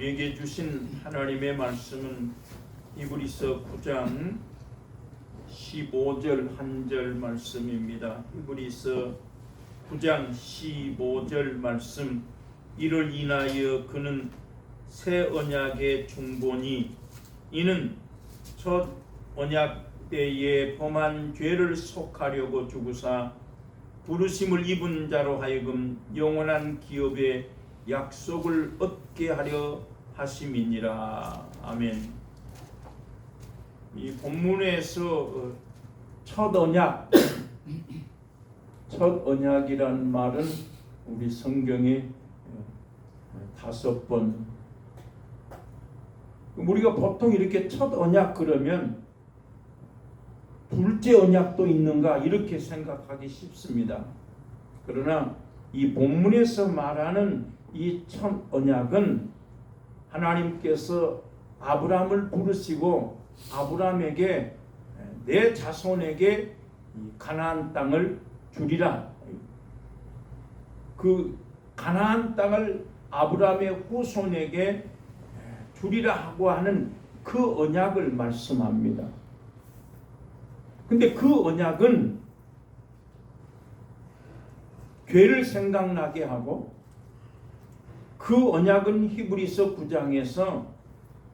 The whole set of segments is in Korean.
우리에게 주신 하나님의 말씀은 히브리서 9장 15절 한 절 말씀입니다. 히브리서 9장 15절 말씀. 이를 인하여 그는 새 언약의 중보니 이는 첫 언약 때에 범한 죄를 속하려고 죽으사 부르심을 입은 자로 하여금 영원한 기업의 약속을 얻게 하려 하심이니라. 아멘. 이 본문에서 첫 언약, 첫 언약이란 말은 우리 성경에 5번. 우리가 보통 이렇게 첫 언약 그러면 둘째 언약도 있는가 이렇게 생각하기 쉽습니다. 그러나 이 본문에서 말하는 이 첫 언약은 하나님께서 아브라함을 부르시고 아브라함에게 내 자손에게 가나안 땅을 주리라. 그 가나안 땅을 아브라함의 후손에게 주리라 하고 하는 그 언약을 말씀합니다. 근데 그 언약은 죄를 생각나게 하고 그 언약은 히브리서 9장에서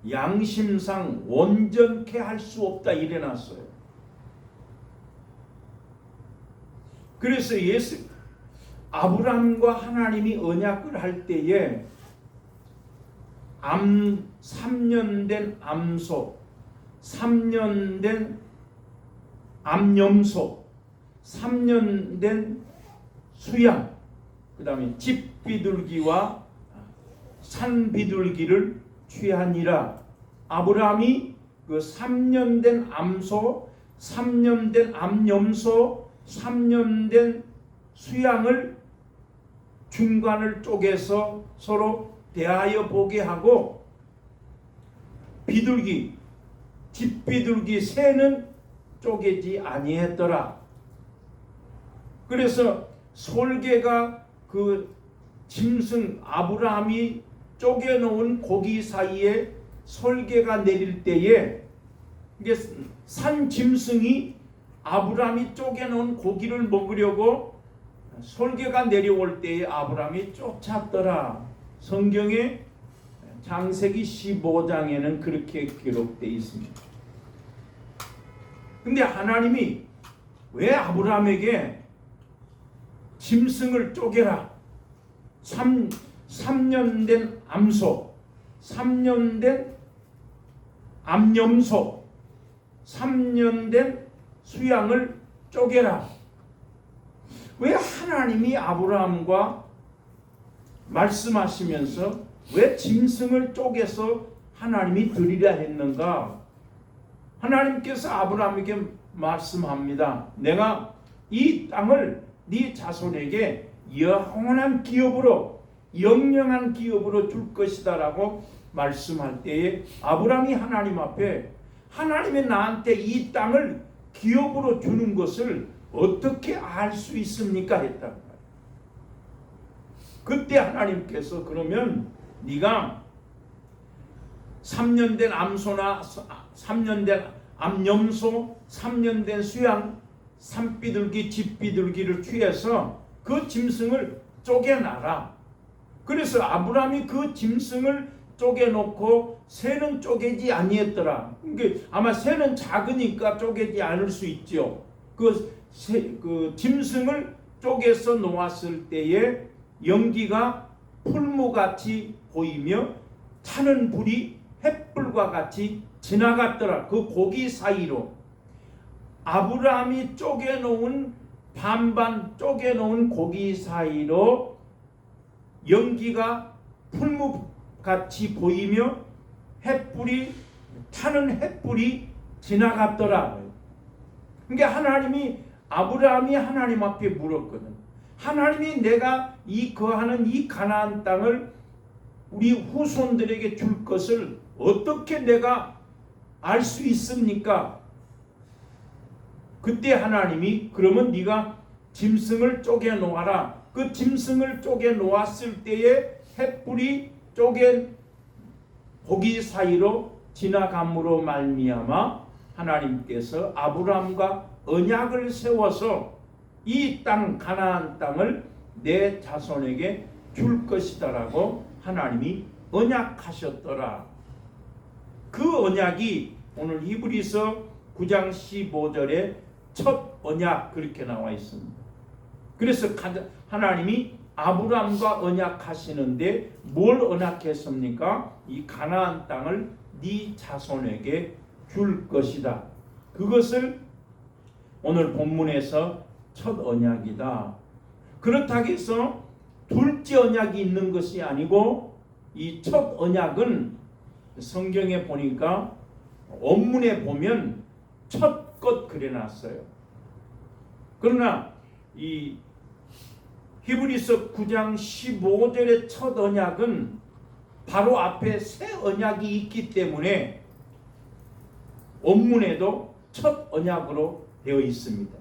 양심상 온전케 할 수 없다 이래놨어요. 그래서 아브라함과 하나님이 언약을 할 때에 3년 된 암소, 3년 된 암염소, 3년 된 수양, 그 다음에 집 비둘기와 산 비둘기를 취하니라. 아브라함이 그 3년 된 암소, 3년 된 암염소, 3년 된 수양을 중간을 쪼개서 서로 대하여 보게 하고 비둘기, 집 비둘기 새는 쪼개지 아니했더라. 그래서 솔개가 그 짐승 아브라함이 쪼개놓은 고기 사이에 솔개가 내릴 때에 이게 산 짐승이 아브라함이 쪼개놓은 고기를 먹으려고 솔개가 내려올 때에 아브라함이 쫓았더라. 성경에 창세기 15장에는 그렇게 기록되어 있습니다. 근데 하나님이 왜 아브라함에게 짐승을 쪼개라, 3년 된 암소, 3년 된 암염소, 3년 된 수양을 쪼개라. 왜 하나님이 아브라함과 말씀하시면서 왜 짐승을 쪼개서 하나님이 드리라 했는가? 하나님께서 아브라함에게 말씀합니다. 내가 이 땅을 네 자손에게 영원한 기업으로, 영영한 기업으로 줄 것이다 라고 말씀할 때에 아브라함이 하나님 앞에 하나님이 나한테 이 땅을 기업으로 주는 것을 어떻게 알 수 있습니까? 했단 말이에요. 그때 하나님께서 그러면 네가 3년 된 암소나 3년 된 암염소, 3년 된 수양, 산비둘기, 집비둘기를 취해서 그 짐승을 쪼개놔라. 그래서 아브라함이 그 짐승을 쪼개놓고 새는 쪼개지 아니했더라. 그러니까 아마 새는 작으니까 쪼개지 않을 수 있죠. 그 짐승을 쪼개서 놓았을 때에 연기가 풀무같이 보이며 타는 불이 횃불과 같이 지나갔더라. 그 고기 사이로 아브라함이 쪼개놓은 반반 쪼개놓은 고기 사이로 연기가 풀무같이 보이며 횃불이 타는 횃불이 지나갔더라. 그러니까 하나님이 아브라함이 하나님 앞에 물었거든. 하나님이 내가 이 거하는 이 가나안 땅을 우리 후손들에게 줄 것을 어떻게 내가 알 수 있습니까? 그때 하나님이 그러면 네가 짐승을 쪼개 놓아라. 그 짐승을 쪼개 놓았을 때에 횃불이 쪼갠 고기 사이로 지나감으로 말미암아 하나님께서 아브라함과 언약을 세워서 이 땅 가나안 땅을 내 자손에게 줄 것이다라고 하나님이 언약하셨더라. 그 언약이 오늘 히브리서 9장 15절에 첫 언약 그렇게 나와 있습니다. 그래서 하나님이 아브라함과 언약하시는데 뭘 언약했습니까? 이 가나안 땅을 네 자손에게 줄 것이다. 그것을 오늘 본문에서 첫 언약이다. 그렇다고 해서 둘째 언약이 있는 것이 아니고 이 첫 언약은 성경에 보니까 원문에 보면 첫 것 그려놨어요. 그러나 이 히브리서 9장 15절의 첫 언약은 바로 앞에 새 언약이 있기 때문에 원문에도 첫 언약으로 되어 있습니다.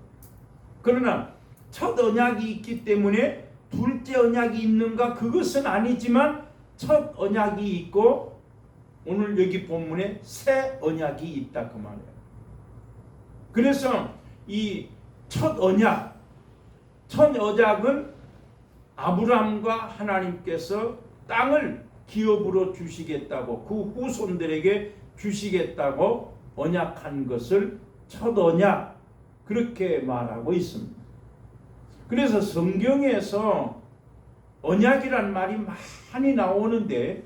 그러나 첫 언약이 있기 때문에 둘째 언약이 있는가? 그것은 아니지만 첫 언약이 있고 오늘 여기 본문에 새 언약이 있다 그 말이에요. 그래서 이 첫 언약은 아브라함과 하나님께서 땅을 기업으로 주시겠다고 그 후손들에게 주시겠다고 언약한 것을 첫 언약 그렇게 말하고 있습니다. 그래서 성경에서 언약이란 말이 많이 나오는데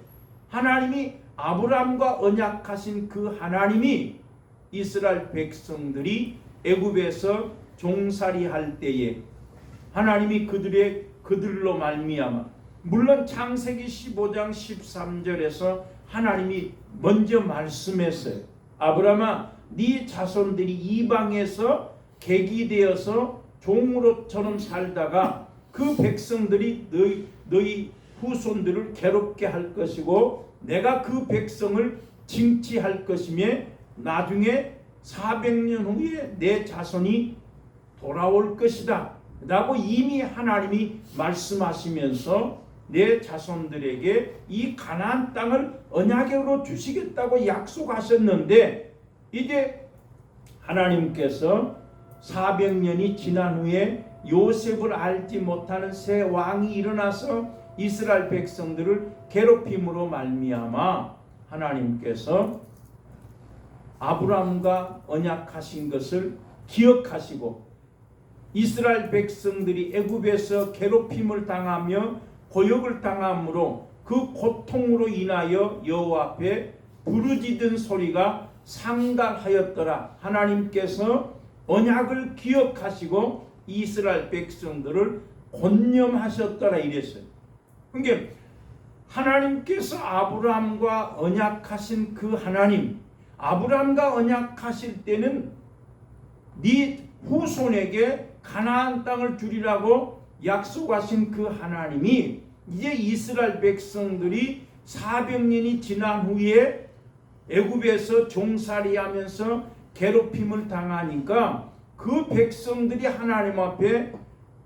하나님이 아브라함과 언약하신 그 하나님이 이스라엘 백성들이 애굽에서 종살이 할 때에 하나님이 그들로 말미암아 물론 창세기 15장 13절에서 하나님이 먼저 말씀했어요. 아브라함아 네 자손들이 이방에서 객이되어서 종으로처럼 살다가 그 백성들이 너희 후손들을 괴롭게 할 것이고 내가 그 백성을 징치할 것이며 나중에 400년 후에 내 자손이 돌아올 것이다 라고 이미 하나님이 말씀하시면서 내 자손들에게 이 가나안 땅을 언약으로 주시겠다고 약속하셨는데 이제 하나님께서 400년이 지난 후에 요셉을 알지 못하는 새 왕이 일어나서 이스라엘 백성들을 괴롭힘으로 말미암아 하나님께서 아브라함과 언약하신 것을 기억하시고 이스라엘 백성들이 애굽에서 괴롭힘을 당하며 고역을 당함으로 그 고통으로 인하여 여호와 앞에 부르짖은 소리가 상달하였더라. 하나님께서 언약을 기억하시고 이스라엘 백성들을 권념하셨더라 이랬어요. 그러니까 하나님께서 아브라함과 언약하신 그 하나님, 아브라함과 언약하실 때는 네 후손에게 가나안 땅을 주리라고 약속하신 그 하나님이 이제 이스라엘 백성들이 400년이 지난 후에 애굽에서 종살이하면서 괴롭힘을 당하니까 그 백성들이 하나님 앞에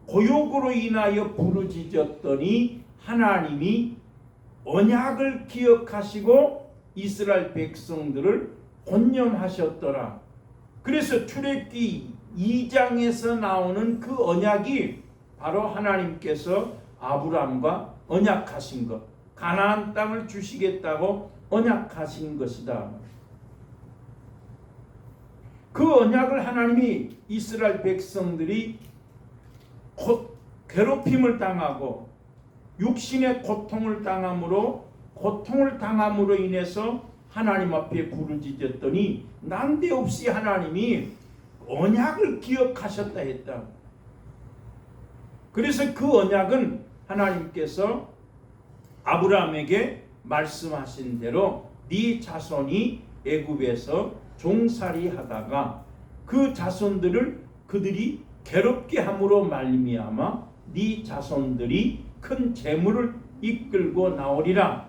고역으로 인하여 부르짖었더니 하나님이 언약을 기억하시고 이스라엘 백성들을 권념하셨더라. 그래서 출애굽기 2장에서 나오는 그 언약이 바로 하나님께서 아브라함과 언약하신 것, 가나안 땅을 주시겠다고 언약하신 것이다. 그 언약을 하나님이 이스라엘 백성들이 괴롭힘을 당하고 육신의 고통을 당함으로 인해서 하나님 앞에 부르짖었더니 난데없이 하나님이 언약을 기억하셨다 했다. 그래서 그 언약은 하나님께서 아브라함에게 말씀하신 대로 네 자손이 애굽에서 종살이 하다가 그 자손들을 그들이 괴롭게 함으로 말미암아 네 자손들이 큰 재물을 이끌고 나오리라.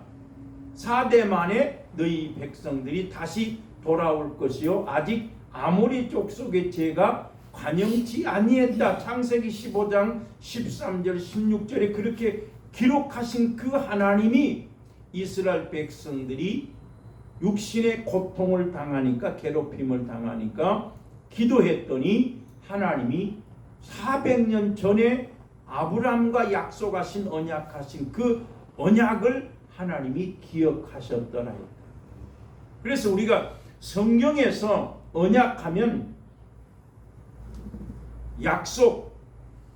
4대 만에 너희 백성들이 다시 돌아올 것이요 아직 아모리 족속의 죄가 관영치 아니했다. 창세기 15장 13절 16절에 그렇게 기록하신 그 하나님이 이스라엘 백성들이 육신의 고통을 당하니까, 괴롭힘을 당하니까 기도했더니 하나님이 400년 전에 아브라함과 약속하신 언약하신 그 언약을 하나님이 기억하셨더라. 그래서 우리가 성경에서 언약하면 약속,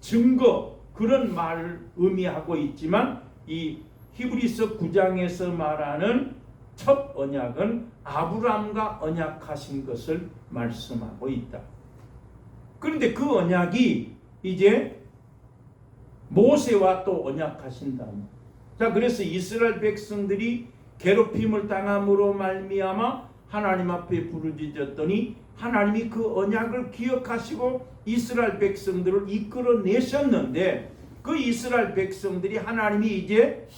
증거 그런 말을 의미하고 있지만 이 히브리서 9장에서 말하는 첫 언약은 아브라함과 언약하신 것을 말씀하고 있다. 그런데 그 언약이 이제 모세와 또 언약하신다. 자, 그래서 이스라엘 백성들이 괴롭힘을 당함으로 말미암아 하나님 앞에 부르짖었더니 하나님이 그 언약을 기억하시고 이스라엘 백성들을 이끌어내셨는데, 그 이스라엘 백성들이 하나님이 이제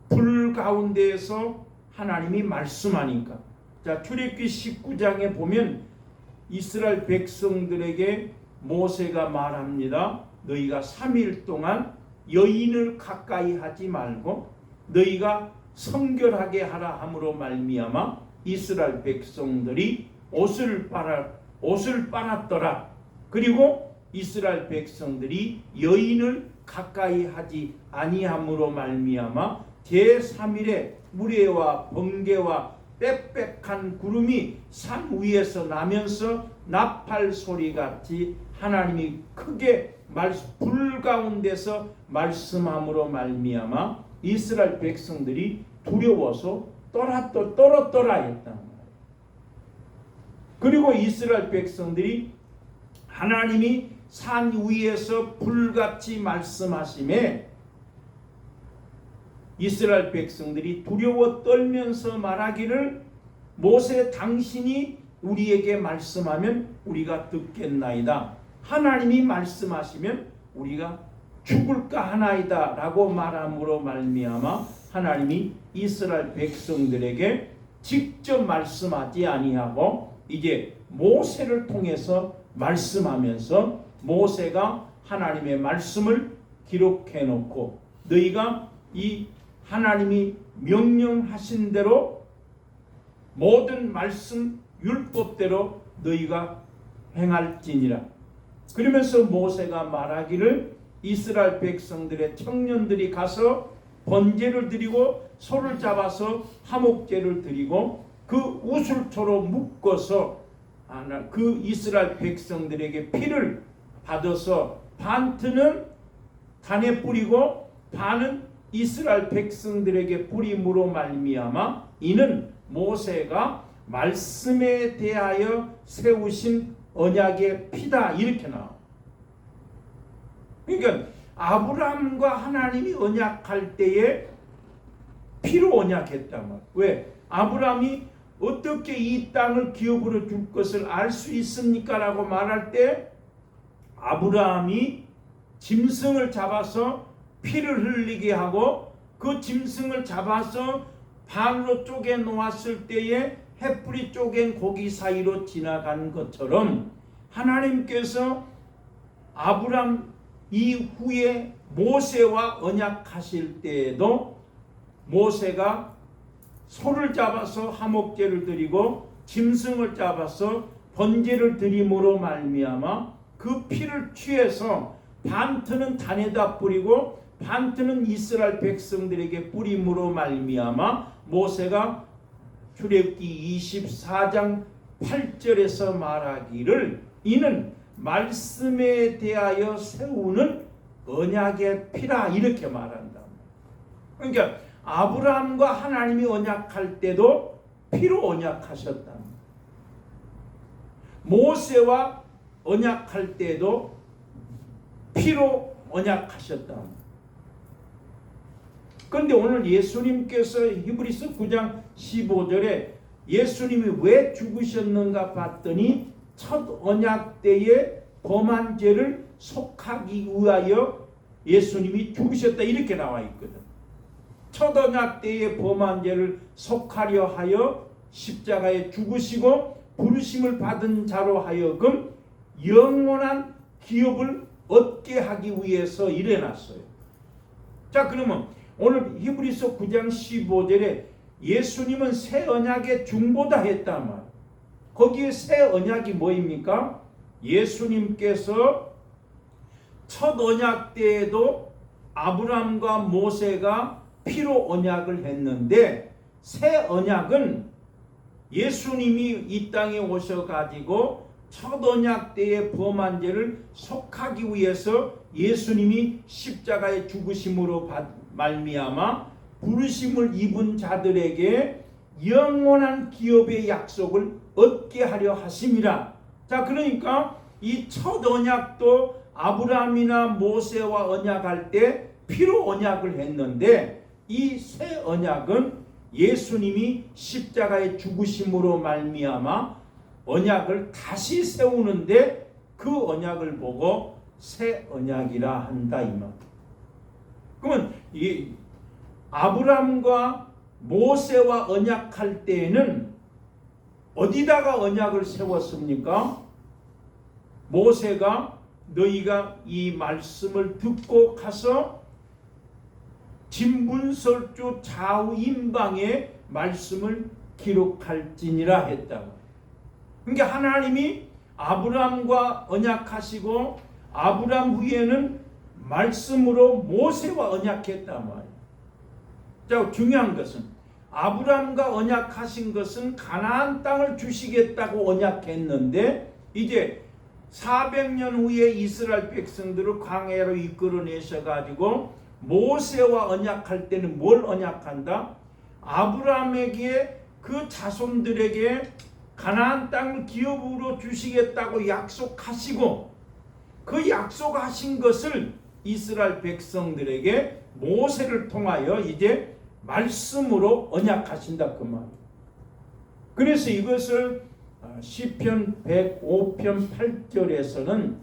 불 가운데에서 하나님이 말씀하니까, 자, 출애굽기 19장에 보면 이스라엘 백성들에게 모세가 말합니다. 너희가 3일 동안 여인을 가까이 하지 말고 너희가 성결하게 하라 함으로 말미암아 이스라엘 백성들이 옷을 빨았더라. 그리고 이스라엘 백성들이 여인을 가까이 하지 아니함으로 말미암아 제3일에 무례와 번개와 빽빽한 구름이 산 위에서 나면서 나팔 소리같이 하나님이 크게 불 가운데서 말씀함으로 말미암아 이스라엘 백성들이 두려워서 떨었더라 했단 말이에요. 그리고 이스라엘 백성들이 하나님이 산 위에서 불같이 말씀하심에 이스라엘 백성들이 두려워 떨면서 말하기를 모세 당신이 우리에게 말씀하면 우리가 듣겠나이다. 하나님이 말씀하시면 우리가 죽을까 하나이다 라고 말함으로 말미암아 하나님이 이스라엘 백성들에게 직접 말씀하지 아니하고 이제 모세를 통해서 말씀하면서 모세가 하나님의 말씀을 기록해 놓고 너희가 이 하나님이 명령하신 대로 모든 말씀 율법대로 너희가 행할지니라. 그러면서 모세가 말하기를 이스라엘 백성들의 청년들이 가서 번제를 드리고 소를 잡아서 화목제를 드리고 그 우슬초로 묶어서 그 이스라엘 백성들에게 피를 받아서 반트는 단에 뿌리고 반은 이스라엘 백성들에게 뿌림으로 말미암아 이는 모세가 말씀에 대하여 세우신 언약의 피다 이렇게 나와. 그러니까 아브라함과 하나님이 언약할 때에 피로 언약했단 말이야. 왜? 아브라함이 어떻게 이 땅을 기업으로 줄 것을 알 수 있습니까? 라고 말할 때 아브라함이 짐승을 잡아서 피를 흘리게 하고 그 짐승을 잡아서 반으로 쪼개 놓았을 때에 햇불이 쪼갠 고기 사이로 지나간 것처럼 하나님께서 아브라함 이후에 모세와 언약하실 때에도 모세가 소를 잡아서 화목제를 드리고 짐승을 잡아서 번제를 드림으로 말미암아 그 피를 취해서 반트는 단에다 뿌리고 반트는 이스라엘 백성들에게 뿌림으로 말미암아 모세가 출애굽기 24장 8절에서 말하기를 이는 말씀에 대하여 세우는 언약의 피라 이렇게 말한다. 그러니까 아브라함과 하나님이 언약할 때도 피로 언약하셨다. 모세와 언약할 때도 피로 언약하셨다. 그런데 오늘 예수님께서 히브리서 9장 15절에 예수님이 왜 죽으셨는가 봤더니 첫 언약 때에 범한 죄를 속하기 위하여 예수님이 죽으셨다 이렇게 나와 있거든. 첫 언약 때에 범한 죄를 속하려 하여 십자가에 죽으시고 부르심을 받은 자로 하여금 영원한 기업을 얻게 하기 위해서 일어났어요. 자, 그러면 오늘 히브리서 9장 15절에 예수님은 새 언약의 중보다 했단 말. 거기에 새 언약이 뭐입니까? 예수님께서 첫 언약 때에도 아브라함과 모세가 피로 언약을 했는데, 새 언약은 예수님이 이 땅에 오셔가지고 첫 언약 때의 범한 죄를 속하기 위해서 예수님이 십자가의 죽으심으로 말미암아 부르심을 입은 자들에게 영원한 기업의 약속을 얻게 하려 하심이라. 자, 그러니까 이 첫 언약도 아브라함이나 모세와 언약할 때 피로 언약을 했는데, 이 새 언약은 예수님이 십자가의 죽으심으로 말미암아 언약을 다시 세우는데 그 언약을 보고 새 언약이라 한다 이 말. 그러면 이 아브라함과 모세와 언약할 때에는 어디다가 언약을 세웠습니까? 모세가 너희가 이 말씀을 듣고 가서 진문설주 좌우 임방에 말씀을 기록할지니라 했다고. 그러니까 하나님이 아브라함과 언약하시고 아브라함 후에는 말씀으로 모세와 언약했단 말이에요. 자, 중요한 것은 아브라함과 언약하신 것은 가나안 땅을 주시겠다고 언약했는데, 이제 400년 후에 이스라엘 백성들을 광야로 이끌어내셔가지고 모세와 언약할 때는 뭘 언약한다? 아브라함에게 그 자손들에게 가나안 땅을 기업으로 주시겠다고 약속하시고, 그 약속하신 것을 이스라엘 백성들에게 모세를 통하여 이제 말씀으로 언약하신다 그 말. 그래서 이것을 시편 105편 8절에서는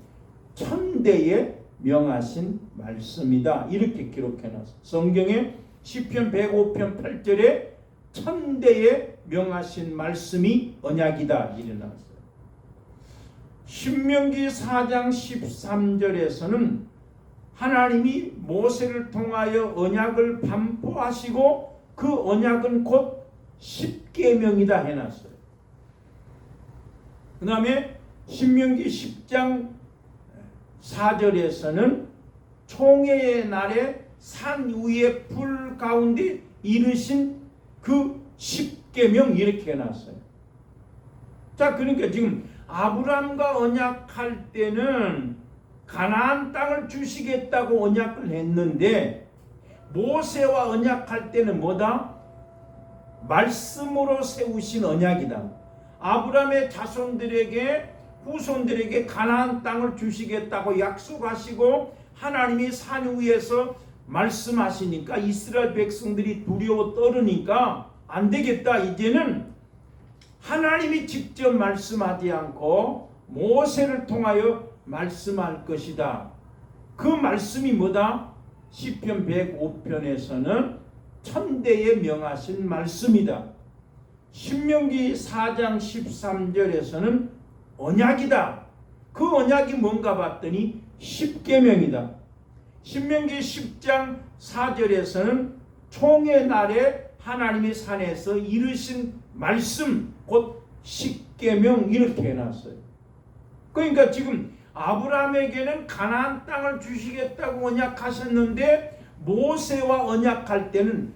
천대에 명하신 말씀이다 이렇게 기록해놨어요. 성경에 시편 105편 8절에 천대에 명하신 말씀이 언약이다 일어났어요. 신명기 4장 13절에서는 하나님이 모세를 통하여 언약을 반포하시고 그 언약은 곧 십계명이다 해놨어요. 그 다음에 신명기 10장 4절에서는 총회의 날에 산 위에 불 가운데 이르신 그 십계명 이렇게 해놨어요. 자, 그러니까 지금 아브라함과 언약할 때는 가나안 땅을 주시겠다고 언약을 했는데, 모세와 언약할 때는 뭐다? 말씀으로 세우신 언약이다. 아브라함의 자손들에게 후손들에게 가나안 땅을 주시겠다고 약속하시고 하나님이 산 위에서 말씀하시니까 이스라엘 백성들이 두려워 떨으니까 안 되겠다. 이제는 하나님이 직접 말씀하지 않고 모세를 통하여 말씀할 것이다. 그 말씀이 뭐다? 시편 105편에서는 천대에 명하신 말씀이다. 신명기 4장 13절에서는 언약이다. 그 언약이 뭔가 봤더니 십계명이다. 신명기 10장 4절에서는 총회 날에 하나님의 산에서 이르신 말씀 곧 십계명 이렇게 해놨어요. 그러니까 지금 아브라함에게는 가나안 땅을 주시겠다고 언약하셨는데, 모세와 언약할 때는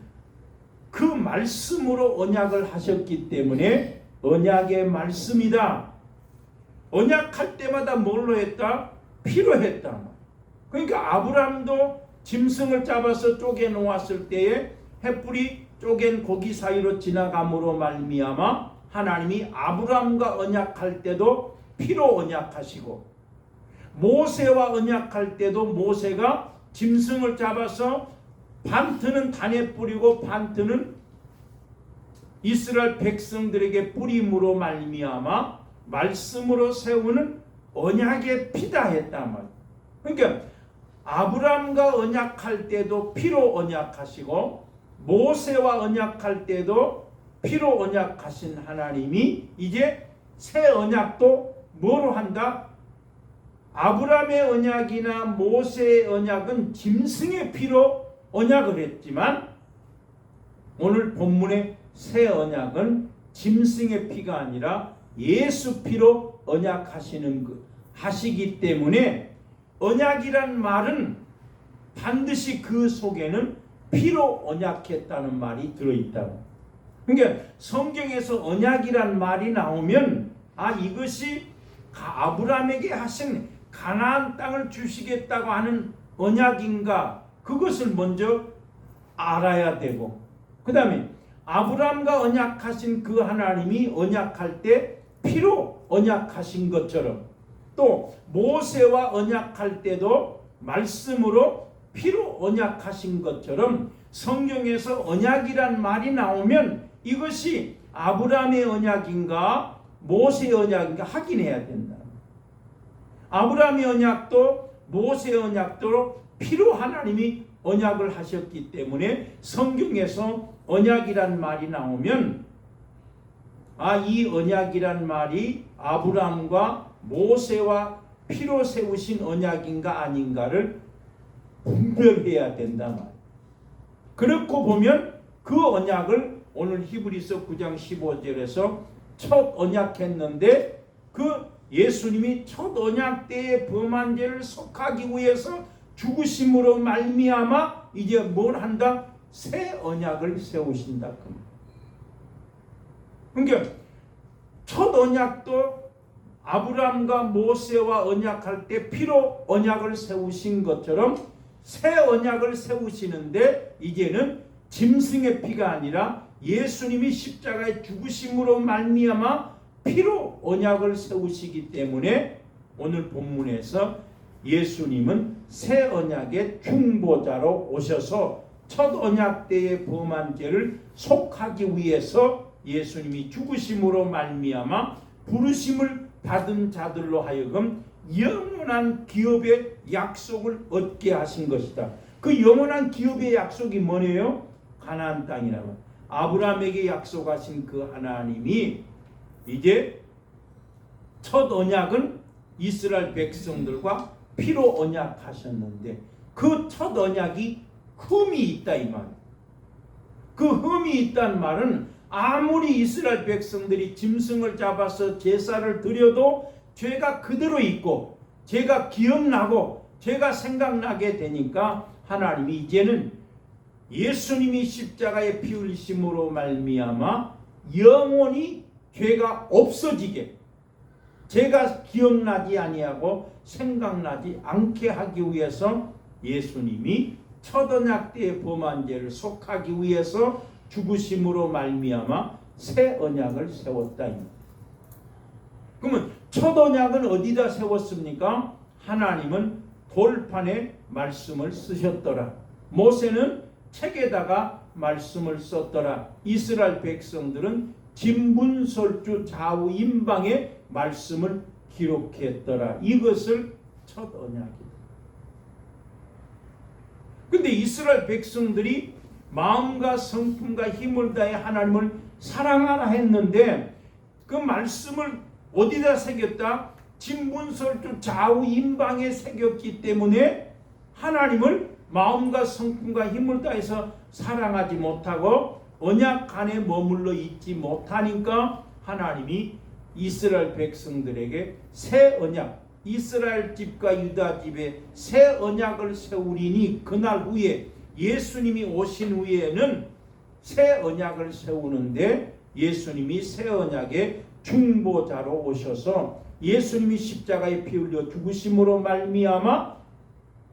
그 말씀으로 언약을 하셨기 때문에 언약의 말씀이다. 언약할 때마다 뭘로 했다? 피로 했다. 그러니까 아브라함도 짐승을 잡아서 쪼개 놓았을 때에 횃불이 쪼갠 고기 사이로 지나감으로 말미암아 하나님이 아브라함과 언약할 때도 피로 언약하시고, 모세와 언약할 때도 모세가 짐승을 잡아서 반트는 단에 뿌리고 반트는 이스라엘 백성들에게 뿌림으로 말미암아 말씀으로 세우는 언약의 피다 했단 말이에요. 그러니까 아브라함과 언약할 때도 피로 언약하시고 모세와 언약할 때도 피로 언약하신 하나님이 이제 새 언약도 뭐로 한다? 아브라함의 언약이나 모세의 언약은 짐승의 피로 언약을 했지만 오늘 본문의 새 언약은 짐승의 피가 아니라 예수 피로 하시기 때문에 언약이란 말은 반드시 그 속에는 피로 언약했다는 말이 들어있다고. 그러니까 성경에서 언약이란 말이 나오면 이것이 아브라함에게 하신 가나안 땅을 주시겠다고 하는 언약인가, 그것을 먼저 알아야 되고, 그 다음에 아브라함과 언약하신 그 하나님이 언약할 때 피로 언약하신 것처럼, 또 모세와 언약할 때도 말씀으로 피로 언약하신 것처럼 성경에서 언약이란 말이 나오면 이것이 아브라함의 언약인가 모세의 언약인가 확인해야 된다. 아브라함의 언약도 모세의 언약도 피로 하나님이 언약을 하셨기 때문에 성경에서 언약이란 말이 나오면 이 언약이란 말이 아브라함과 모세와 피로 세우신 언약인가 아닌가를 분별해야 된다 말. 그렇고 보면 그 언약을 오늘 히브리서 9장 15절에서 첫 언약했는데 그 예수님이 첫 언약 때의 범한 죄를 속하기 위해서 죽으심으로 말미암아 이제 뭘 한다? 새 언약을 세우신다. 그러니까 첫 언약도 아브라함과 모세와 언약할 때 피로 언약을 세우신 것처럼 새 언약을 세우시는데 이제는 짐승의 피가 아니라 예수님이 십자가에 죽으심으로 말미암아 피로 언약을 세우시기 때문에 오늘 본문에서 예수님은 새 언약의 중보자로 오셔서 첫 언약 때의 범한 죄를 속하기 위해서 예수님이 죽으심으로 말미암아 부르심을 받은 자들로 하여금 영원한 기업의 약속을 얻게 하신 것이다. 그 영원한 기업의 약속이 뭐예요? 가나안 땅이라고. 아브라함에게 약속하신 그 하나님이 이제 첫 언약은 이스라엘 백성들과 피로 언약하셨는데 그 첫 언약이 흠이 있다 이 말. 그 흠이 있다는 말은 아무리 이스라엘 백성들이 짐승을 잡아서 제사를 드려도 죄가 그대로 있고 죄가 기억나고 죄가 생각나게 되니까 하나님이 이제는 예수님이 십자가에 피 흘리심으로 말미암아 영원히 죄가 없어지게, 죄가 기억나지 아니하고 생각나지 않게 하기 위해서 예수님이 첫 언약 때의 범한 죄를 속하기 위해서 죽으심으로 말미암아 새 언약을 세웠다. 그러면 첫 언약은 어디다 세웠습니까? 하나님은 돌판에 말씀을 쓰셨더라. 모세는 책에다가 말씀을 썼더라. 이스라엘 백성들은 진문설주 좌우 임방에 말씀을 기록했더라. 이것을 첫 언약이다. 근데 이스라엘 백성들이 마음과 성품과 힘을 다해 하나님을 사랑하라 했는데 그 말씀을 어디다 새겼다? 진문설주 좌우 임방에 새겼기 때문에 하나님을 마음과 성품과 힘을 다해서 사랑하지 못하고 언약 안에 머물러 있지 못하니까 하나님이 이스라엘 백성들에게 새 언약, 이스라엘 집과 유다 집에 새 언약을 세우리니 그날 후에 예수님이 오신 후에는 새 언약을 세우는데 예수님이 새 언약의 중보자로 오셔서 예수님이 십자가에 피 흘려 죽으심으로 말미암아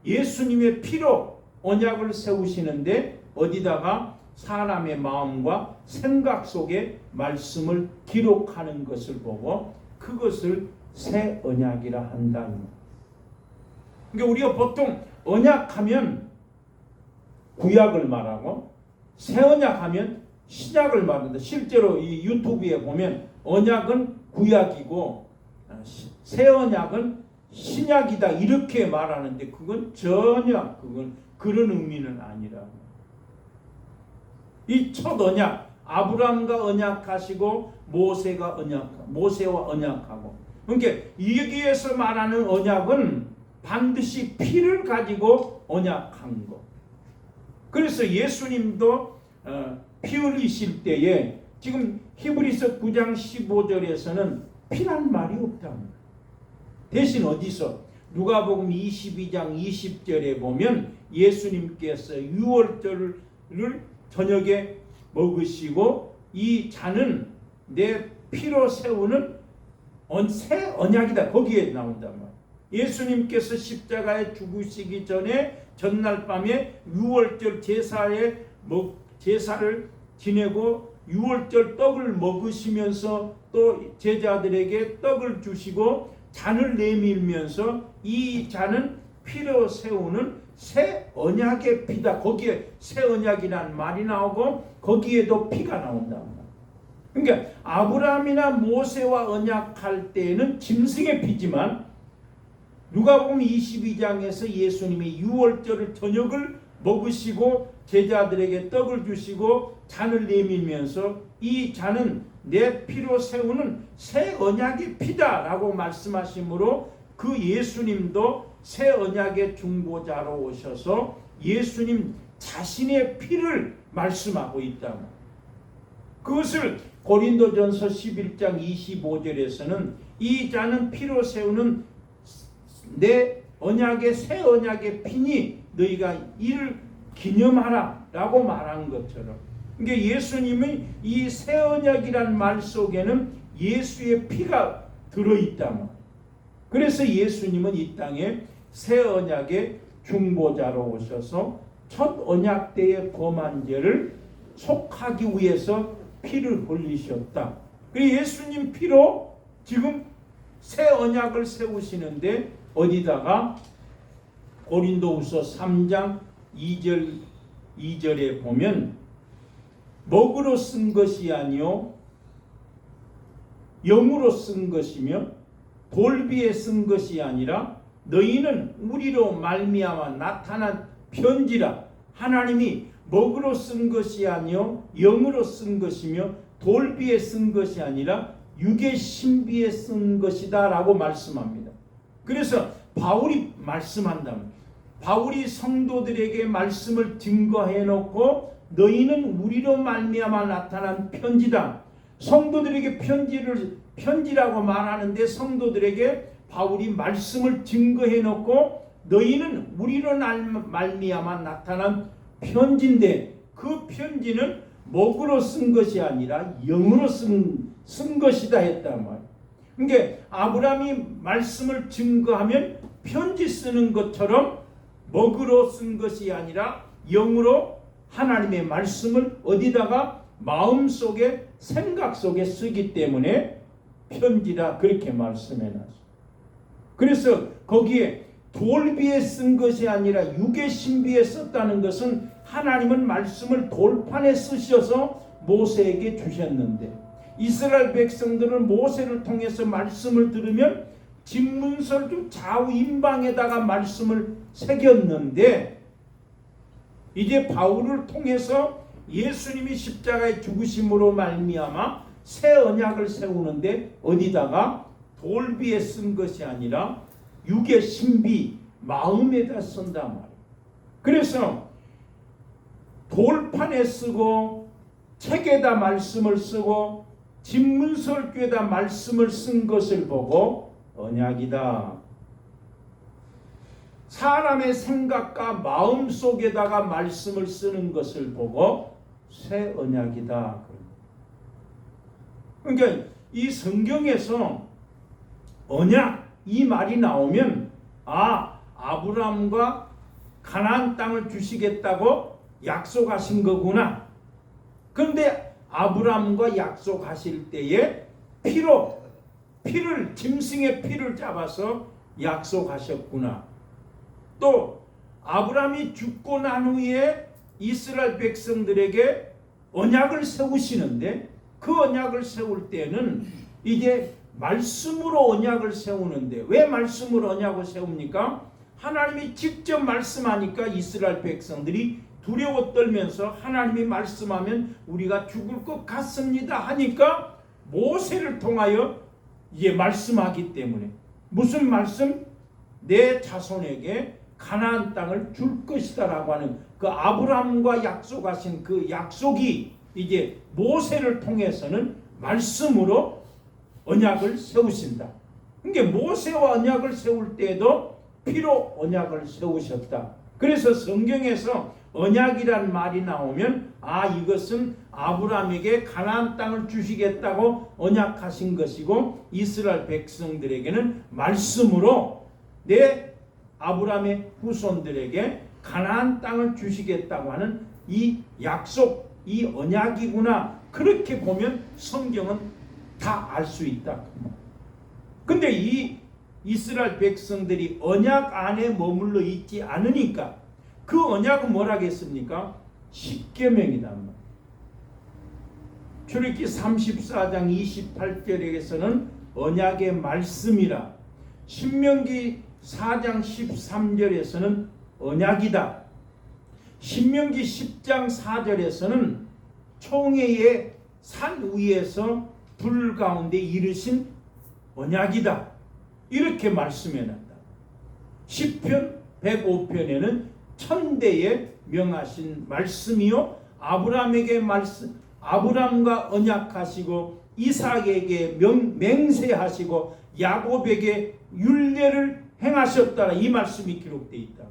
예수님의 피로 언약을 세우시는데 어디다가 사람의 마음과 생각 속에 말씀을 기록하는 것을 보고 그것을 새 언약이라 한다. 그러니까 우리가 보통 언약하면 구약을 말하고 새 언약하면 신약을 말한다. 실제로 이 유튜브에 보면 언약은 구약이고 새 언약은 신약이다 이렇게 말하는데 그건 전혀 그런 의미는 아니라고. 이 첫 언약 아브라함과 언약하시고 모세와 언약하고 그러니까 여기에서 말하는 언약은 반드시 피를 가지고 언약한 것. 그래서 예수님도 피 흘리실 때에 지금 히브리서 9장 15절에서는 피란 말이 없답니다. 대신 어디서 누가복음 22장 20절에 보면 예수님께서 유월절을 저녁에 먹으시고 이 잔은 내 피로 세우는 새 언약이다. 거기에 나온단 말이에요. 예수님께서 십자가에 죽으시기 전에 전날 밤에 유월절 제사를 지내고 유월절 떡을 먹으시면서 또 제자들에게 떡을 주시고 잔을 내밀면서 이 잔은 피로 세우는 새 언약의 피다. 거기에 새 언약이라는 말이 나오고 거기에도 피가 나온다. 그러니까 아브라함이나 모세와 언약할 때에는 짐승의 피지만 누가복음 22장에서 예수님이 유월절을 저녁을 먹으시고 제자들에게 떡을 주시고 잔을 내밀면서 이 잔은 내 피로 세우는 새 언약의 피다라고 말씀하시므로 그 예수님도 새 언약의 중보자로 오셔서 예수님 자신의 피를 말씀하고 있다. 그것을 고린도전서 11장 25절에서는 이 잔은 피로 세우는 내 언약의 새 언약의 피니 너희가 이를 기념하라 라고 말한 것처럼, 그러니까 예수님의 이 새 언약이란 말 속에는 예수의 피가 들어있다. 그래서 예수님은 이 땅에 새 언약의 중보자로 오셔서 첫 언약 때의 범한 죄를 속하기 위해서 피를 흘리셨다. 그래서 예수님 피로 지금 새 언약을 세우시는데 어디다가 고린도후서 3장 2절에 보면 먹으로 쓴 것이 아니요 영으로 쓴 것이며 돌비에 쓴 것이 아니라 너희는 우리로 말미암아 나타난 편지라. 하나님이 먹으로 쓴 것이 아니요 영으로 쓴 것이며 돌비에 쓴 것이 아니라 육의 신비에 쓴 것이다 라고 말씀합니다. 그래서 바울이 말씀한다면 바울이 성도들에게 말씀을 증거해 놓고 너희는 우리로 말미암아 나타난 편지다. 성도들에게 편지라고 말하는데 성도들에게 바울이 말씀을 증거해 놓고 너희는 우리로 말미암아 나타난 편지인데 그 편지는 먹으로 쓴 것이 아니라 영으로 쓴 것이다 했단 말이에요. 그러니까 아브라함이 말씀을 증거하면 편지 쓰는 것처럼 먹으로 쓴 것이 아니라 영으로 하나님의 말씀을 어디다가 마음속에 생각 속에 쓰기 때문에 편지라 그렇게 말씀해 놨어요. 그래서 거기에 돌비에 쓴 것이 아니라 육의 신비에 썼다는 것은 하나님은 말씀을 돌판에 쓰셔서 모세에게 주셨는데 이스라엘 백성들은 모세를 통해서 말씀을 들으면 집문서를 좌우 임방에다가 말씀을 새겼는데 이제 바울을 통해서 예수님이 십자가에 죽으심으로 말미암아 새 언약을 세우는데 어디다가 돌비에 쓴 것이 아니라 육의 신비 마음에다 쓴단 말이에요. 그래서 돌판에 쓰고 책에다 말씀을 쓰고 집문설교에다 말씀을 쓴 것을 보고 언약이다. 사람의 생각과 마음 속에다가 말씀을 쓰는 것을 보고 새 언약이다. 그러니까 이 성경에서 언약 이 말이 나오면 아브라함과 가나안 땅을 주시겠다고 약속하신 거구나. 그런데 아브라함과 약속하실 때에 피를 짐승의 피를 잡아서 약속하셨구나. 또 아브라함이 죽고 난 후에 이스라엘 백성들에게 언약을 세우시는데 그 언약을 세울 때는 이제 말씀으로 언약을 세우는데 왜 말씀으로 언약을 세웁니까? 하나님이 직접 말씀하니까 이스라엘 백성들이 두려워 떨면서 하나님이 말씀하면 우리가 죽을 것 같습니다 하니까 모세를 통하여 이제 말씀하기 때문에 무슨 말씀? 내 자손에게 가나안 땅을 줄 것이다라고 하는 그 아브라함과 약속하신 그 약속이 이제 모세를 통해서는 말씀으로 언약을 세우신다. 그러니까 모세와 언약을 세울 때에도 피로 언약을 세우셨다. 그래서 성경에서 언약이란 말이 나오면 이것은 아브라함에게 가나안 땅을 주시겠다고 언약하신 것이고 이스라엘 백성들에게는 말씀으로 내 아브라함의 후손들에게 가나안 땅을 주시겠다고 하는 이 약속, 이 언약이구나. 그렇게 보면 성경은 다 알 수 있다. 근데 이 이스라엘 백성들이 언약 안에 머물러 있지 않으니까 그 언약은 뭐라겠습니까? 십계명이다. 출애굽기 34장 28절에서는 언약의 말씀이라, 신명기 4장 13절에서는 언약이다. 신명기 10장 4절에서는 총회의 산 위에서 불 가운데 이르신 언약이다. 이렇게 말씀해놨다. 시편 105편에는 천대에 명하신 말씀이요 아브라함에게 말씀, 아브라함과 언약하시고 이삭에게 맹세하시고 야곱에게 율례를 행하셨다. 이 말씀이 기록되어 있다.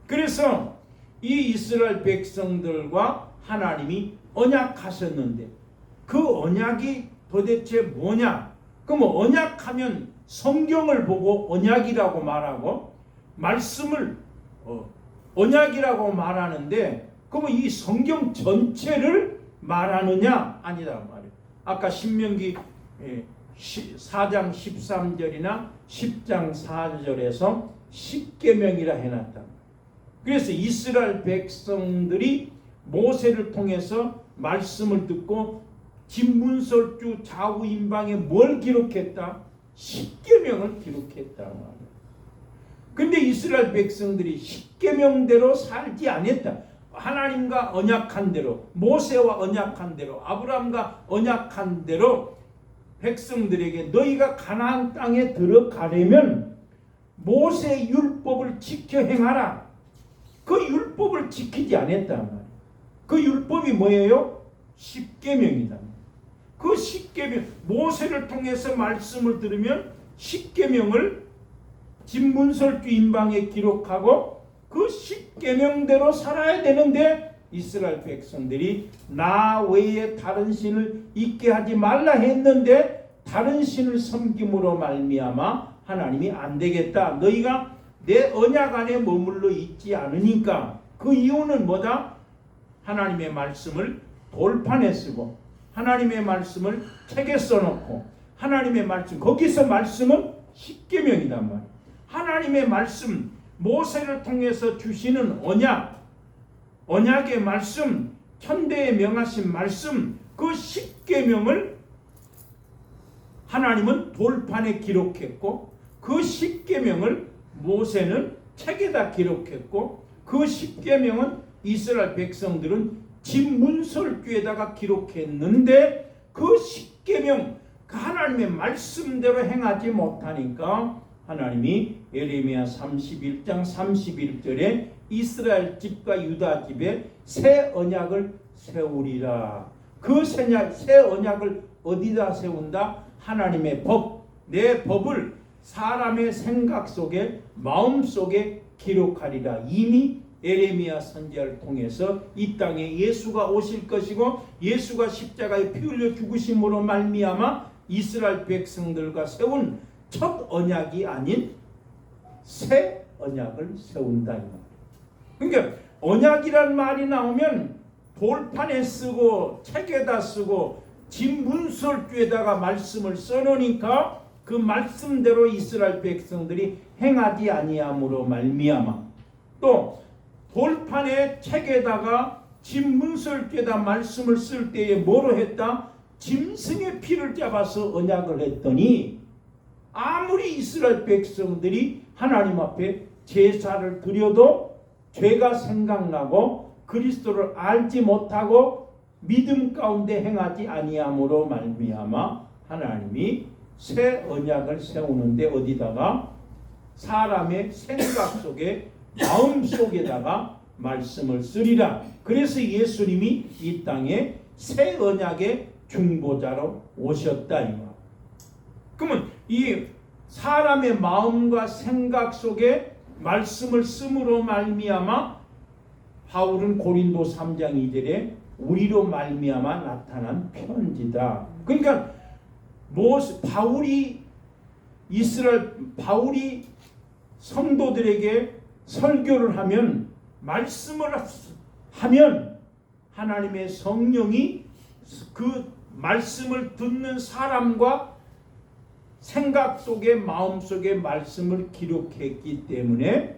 그래서 이 이스라엘 백성들과 하나님이 언약하셨는데 그 언약이 도대체 뭐냐? 그럼 언약하면 성경을 보고 언약이라고 말하고 말씀을 언약이라고 말하는데 그러면 이 성경 전체를 말하느냐? 아니다 말이에요. 아까 신명기 4장 13절이나 10장 4절에서 십계명이라 해놨다. 그래서 이스라엘 백성들이 모세를 통해서 말씀을 듣고 진문설주 좌우임방에 뭘 기록했다? 십계명을 기록했다 말이에요. 근데 이스라엘 백성들이 십계명대로 살지 않았다. 하나님과 언약한 대로, 모세와 언약한 대로, 아브라함과 언약한 대로 백성들에게 너희가 가나안 땅에 들어가려면 모세의 율법을 지켜 행하라. 그 율법을 지키지 않았단 말이에요. 그 율법이 뭐예요? 십계명이다. 그 십계명, 모세를 통해서 말씀을 들으면 십계명을 진문설주 인방에 기록하고 그 십계명대로 살아야 되는데 이스라엘 백성들이 나 외에 다른 신을 있게 하지 말라 했는데 다른 신을 섬김으로 말미암아 하나님이 안 되겠다. 너희가 내 언약 안에 머물러 있지 않으니까. 그 이유는 뭐다? 하나님의 말씀을 돌판에 쓰고 하나님의 말씀을 책에 써놓고 하나님의 말씀, 거기서 말씀은 십계명이단 말이에요. 하나님의 말씀, 모세를 통해서 주시는 언약의 말씀, 천대에 명하신 말씀, 그 십계명을 하나님은 돌판에 기록했고 그 십계명을 모세는 책에다 기록했고 그 십계명은 이스라엘 백성들은 진문설주에다가 기록했는데 그 십계명, 그 하나님의 말씀대로 행하지 못하니까 하나님이 예레미야 31장 31절에 이스라엘 집과 유다 집에 새 언약을 세우리라. 그 새 언약을 어디다 세운다? 하나님의 법, 내 법을 사람의 생각 속에, 마음 속에 기록하리라. 이미 예레미야 선지자를 통해서 이 땅에 예수가 오실 것이고 예수가 십자가에 피 흘려 죽으심으로 말미암아 이스라엘 백성들과 세운 첫 언약이 아닌 새 언약을 세운다. 그러니까 언약이란 말이 나오면 돌판에 쓰고 책에다 쓰고 진문설주에다가 말씀을 써놓으니까 그 말씀대로 이스라엘 백성들이 행하지 아니함으로 말미암아 또 돌판에 책에다가 진문설주에다 말씀을 쓸 때에 뭐로 했다? 짐승의 피를 잡아서 언약을 했더니 아무리 이스라엘 백성들이 하나님 앞에 제사를 드려도 죄가 생각나고 그리스도를 알지 못하고 믿음 가운데 행하지 아니함으로 말미암아 하나님이 새 언약을 세우는데 어디다가 사람의 생각 속에 마음 속에다가 말씀을 쓰리라. 그래서 예수님이 이 땅에 새 언약의 중보자로 오셨다 이 말. 그러면 이 사람의 마음과 생각 속에 말씀을 씀으로 말미암아 바울은 고린도 3장 2절에 우리로 말미암아 나타난 편지다. 그러니까 바울이 성도들에게 설교를 하면 말씀을 하면 하나님의 성령이 그 말씀을 듣는 사람과 생각 속에 마음 속에 말씀을 기록했기 때문에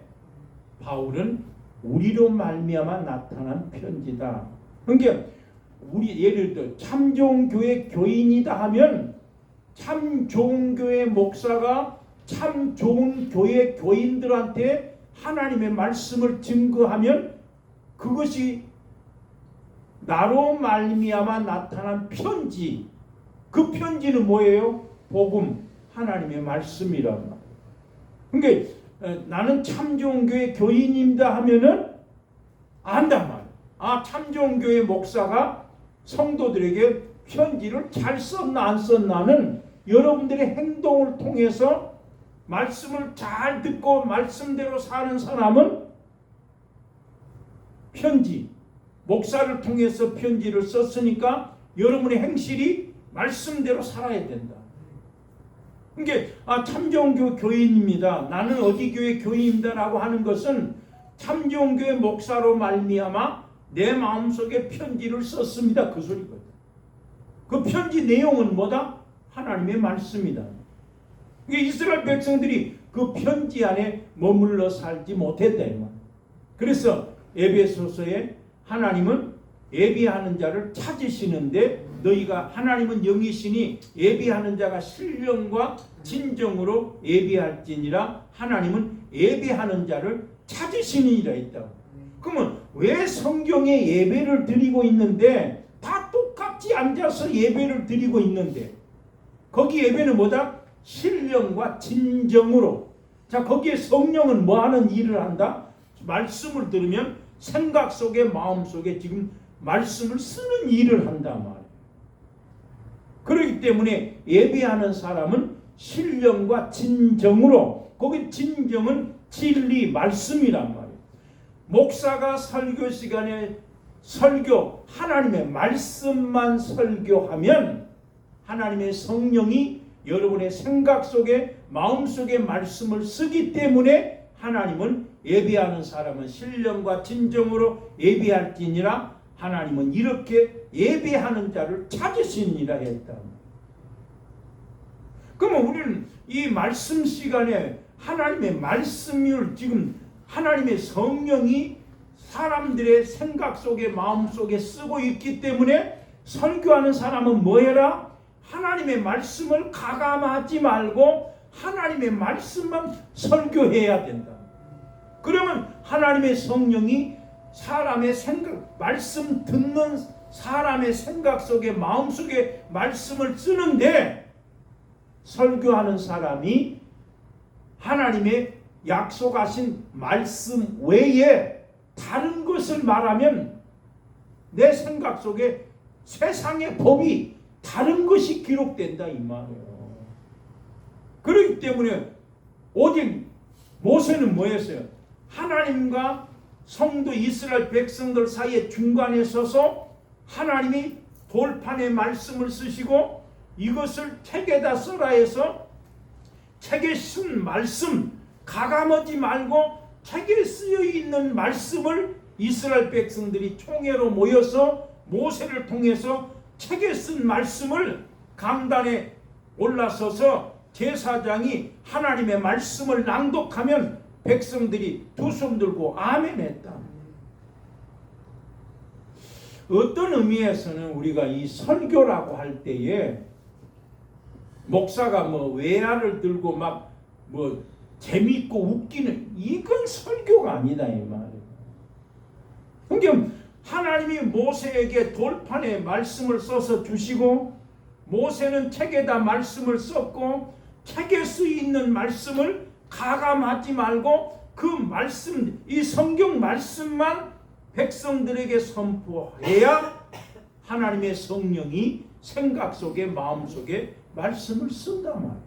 바울은 우리로 말미암아 나타난 편지다. 그러니까 우리 예를 들어 참 좋은 교회 교인이다 하면 참 좋은 교회 목사가 참 좋은 교회 교인들한테 하나님의 말씀을 증거하면 그것이 나로 말미암아 나타난 편지. 그 편지는 뭐예요? 복음, 하나님의 말씀이란 말이에요. 그러니까 나는 참 좋은 교회 교인입니다 하면은 안단 말이에요. 참 좋은 교회 목사가 성도들에게 편지를 잘 썼나 안 썼나는 여러분들의 행동을 통해서 말씀을 잘 듣고 말씀대로 사는 사람은 편지, 목사를 통해서 편지를 썼으니까 여러분의 행실이 말씀대로 살아야 된다. 그러니까 참 좋은 교인입니다. 나는 어디 교회 교인입니다라고 하는 것은 참 좋은 교회 목사로 말미암아 내 마음속에 편지를 썼습니다. 그 소리거든. 그 편지 내용은 뭐다? 하나님의 말씀이다. 이스라엘 백성들이 그 편지 안에 머물러 살지 못했다 이 말. 그래서 에베소서에 하나님은 예비하는 자를 찾으시는데 너희가 하나님은 영이시니 예비하는 자가 신령과 진정으로 예비할지니라. 하나님은 예비하는 자를 찾으시니라 했다. 그러면 왜 성경에 예배를 드리고 있는데 다 똑같이 앉아서 예배를 드리고 있는데 거기 예배는 뭐다? 신령과 진정으로. 자, 거기에 성령은 뭐 하는 일을 한다? 말씀을 들으면 생각 속에 마음 속에 지금 말씀을 쓰는 일을 한단 말이에요. 그렇기 때문에 예배하는 사람은 신령과 진정으로, 거기 진정은 진리, 말씀이란 말이에요. 목사가 설교 시간에 하나님의 말씀만 설교하면 하나님의 성령이 여러분의 생각 속에 마음 속에 말씀을 쓰기 때문에 하나님은 예배하는 사람은 신령과 진정으로 예배할지니라. 하나님은 이렇게 예배하는 자를 찾으시니라 했다. 그러면 우리는 이 말씀 시간에 하나님의 말씀을 지금 하나님의 성령이 사람들의 생각 속에 마음 속에 쓰고 있기 때문에 설교하는 사람은 뭐 해라? 하나님의 말씀을 가감하지 말고 하나님의 말씀만 설교해야 된다. 그러면 하나님의 성령이 사람의 생각, 말씀 듣는 사람의 생각 속에 마음 속에 말씀을 쓰는데 설교하는 사람이 하나님의 약속하신 말씀 외에 다른 것을 말하면 내 생각 속에 세상의 법이 다른 것이 기록된다 이 말이에요. 그렇기 때문에 오직 모세는 뭐였어요? 하나님과 성도 이스라엘 백성들 사이에 중간에 서서 하나님이 돌판에 말씀을 쓰시고 이것을 책에다 써라 해서 책에 쓴 말씀 가감하지 말고 책에 쓰여 있는 말씀을 이스라엘 백성들이 총회로 모여서 모세를 통해서 책에 쓴 말씀을 강단에 올라서서 제사장이 하나님의 말씀을 낭독하면 백성들이 두 손 들고 아멘 했다. 어떤 의미에서는 우리가 이 설교라고 할 때에 목사가 외아를 들고 막 재밌고 웃기는 이건 설교가 아니다 이 말이에요. 그러니까 하나님이 모세에게 돌판에 말씀을 써서 주시고 모세는 책에다 말씀을 썼고 책에 쓰여 있는 말씀을 가감하지 말고 그 말씀, 이 성경 말씀만 백성들에게 선포해야 하나님의 성령이 생각 속에, 마음 속에 말씀을 쓴단 말이에요.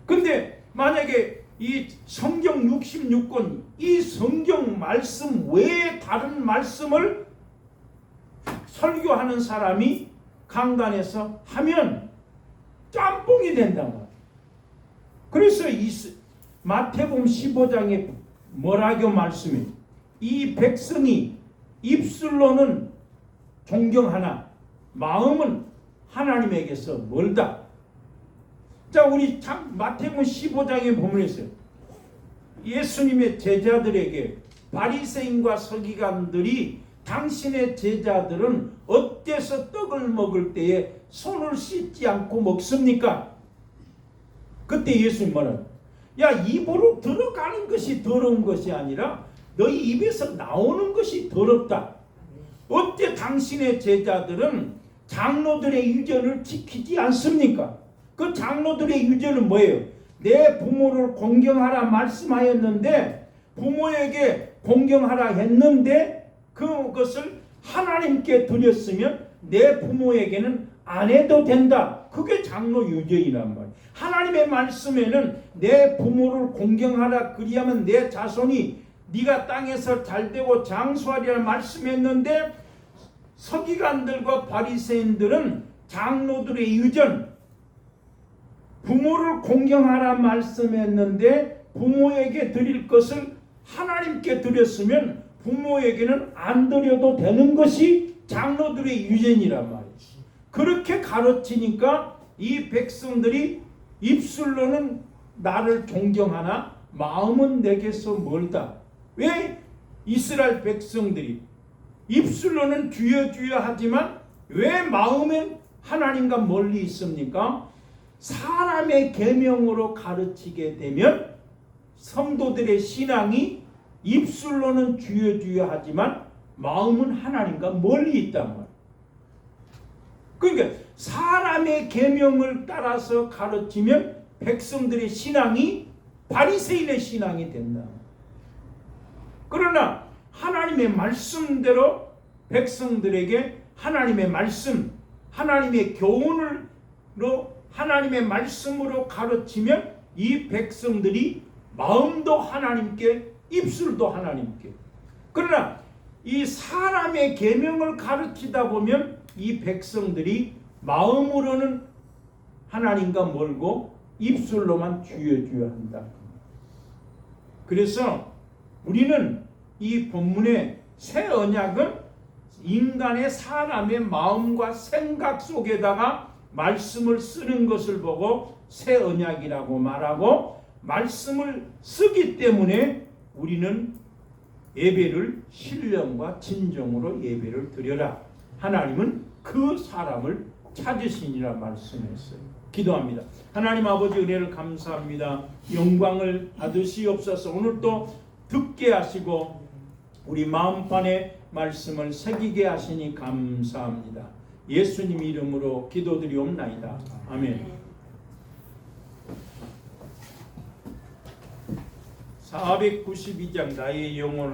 근데 만약에 이 성경 66권, 이 성경 말씀 외에 다른 말씀을 설교하는 사람이 강단에서 하면 짬뽕이 된단 말이에요. 그래서 이 마태복음 15장에 뭐라고 말씀해? 이 백성이 입술로는 존경하나 마음은 하나님에게서 멀다. 자, 우리 참 마태복음 15장에 보면 있어요. 예수님의 제자들에게 바리새인과 서기관들이 당신의 제자들은 어때서 떡을 먹을 때에 손을 씻지 않고 먹습니까? 그때 예수님 말은 야, 입으로 들어가는 것이 더러운 것이 아니라 너희 입에서 나오는 것이 더럽다. 어때 당신의 제자들은 장로들의 유전을 지키지 않습니까? 그 장로들의 유전은 뭐예요? 내 부모를 공경하라 말씀하였는데, 부모에게 공경하라 했는데 그것을 하나님께 드렸으면 내 부모에게는 안 해도 된다. 그게 장로 유전이란 말이에요. 하나님의 말씀에는 내 부모를 공경하라, 그리하면 내 자손이 네가 땅에서 잘되고 장수하리라 말씀했는데, 서기관들과 바리새인들은 장로들의 유전, 부모를 공경하라 말씀했는데 부모에게 드릴 것을 하나님께 드렸으면 부모에게는 안 드려도 되는 것이 장로들의 유전이란 말이지. 그렇게 가르치니까 이 백성들이 입술로는 나를 존경하나 마음은 내게서 멀다. 왜 이스라엘 백성들이 입술로는 주여 주여 하지만 왜 마음엔 하나님과 멀리 있습니까? 사람의 계명으로 가르치게 되면 성도들의 신앙이 입술로는 주여 주여 하지만 마음은 하나님과 멀리 있단 말이에요. 그러니까 사람의 계명을 따라서 가르치면 백성들의 신앙이 바리새인의 신앙이 된다. 그러나 하나님의 말씀대로 백성들에게 하나님의 말씀, 하나님의 교훈으로, 하나님의 말씀으로 가르치면 이 백성들이 마음도 하나님께, 입술도 하나님께. 그러나 이 사람의 계명을 가르치다 보면 이 백성들이 마음으로는 하나님과 멀고 입술로만 주여 주여 한다. 그래서 우리는 이 본문의 새 언약은 인간의, 사람의 마음과 생각 속에다가 말씀을 쓰는 것을 보고 새 언약이라고 말하고, 말씀을 쓰기 때문에 우리는 예배를 신령과 진정으로 예배를 드려라. 하나님은 그 사람을 찾으시니라 말씀했어요. 기도합니다. 하나님 아버지, 은혜를 감사합니다. 영광을 받으시옵소서. 오늘 또 듣게 하시고 우리 마음판에 말씀을 새기게 하시니 감사합니다. 예수님 이름으로 기도드리옵나이다. 아멘. 492장 나의 영혼